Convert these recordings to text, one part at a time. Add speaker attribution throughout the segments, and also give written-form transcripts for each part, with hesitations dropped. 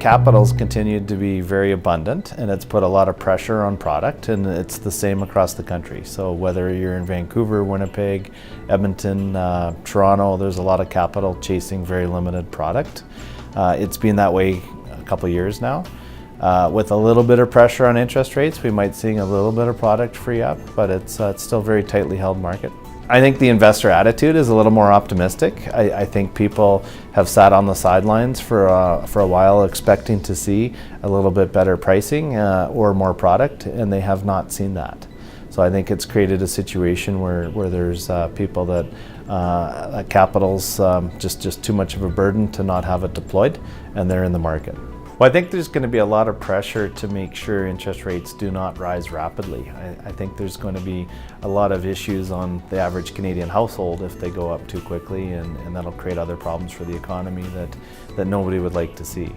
Speaker 1: Capital's continued to be very abundant, and it's put a lot of pressure on product, and it's the same across the country. So whether you're in Vancouver, Winnipeg, Edmonton, Toronto, there's a lot of capital chasing very limited product. It's been that way a couple of years now. With a little bit of pressure on interest rates, we might see a little bit of product free up, but it's still a very tightly held market. I think the investor attitude is a little more optimistic. I think people have sat on the sidelines for a while expecting to see a little bit better pricing or more product, and they have not seen that. So I think it's created a situation where there's people that capital's just too much of a burden to not have it deployed, and they're in the market. Well, I think there's going to be a lot of pressure to make sure interest rates do not rise rapidly. I think there's going to be a lot of issues on the average Canadian household if they go up too quickly, and that'll create other problems for the economy that nobody would like to see.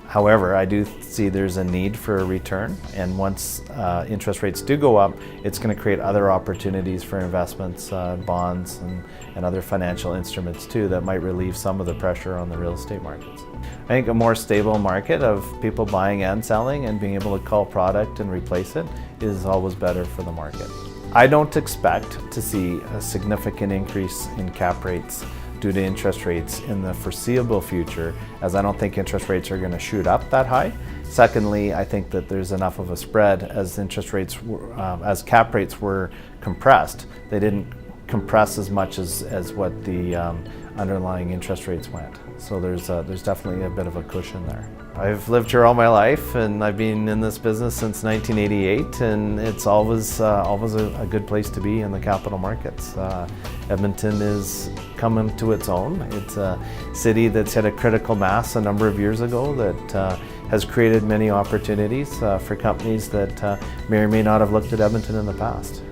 Speaker 1: However, I do see there's a need for a return, and once interest rates do go up, it's going to create other opportunities for investments, bonds, and other financial instruments too that might relieve some of the pressure on the real estate markets. I think a more stable market of people buying and selling and being able to call product and replace it is always better for the market. I don't expect to see a significant increase in cap rates due to interest rates in the foreseeable future, as I don't think interest rates are going to shoot up that high. Secondly, I think that there's enough of a spread as as cap rates were compressed. They didn't compress as much as what the underlying interest rates went. So there's definitely a bit of a cushion there. I've lived here all my life, and I've been in this business since 1988, and it's always a good place to be in the capital markets. Edmonton is coming to its own. It's a city that's hit a critical mass a number of years ago that has created many opportunities for companies that may or may not have looked at Edmonton in the past.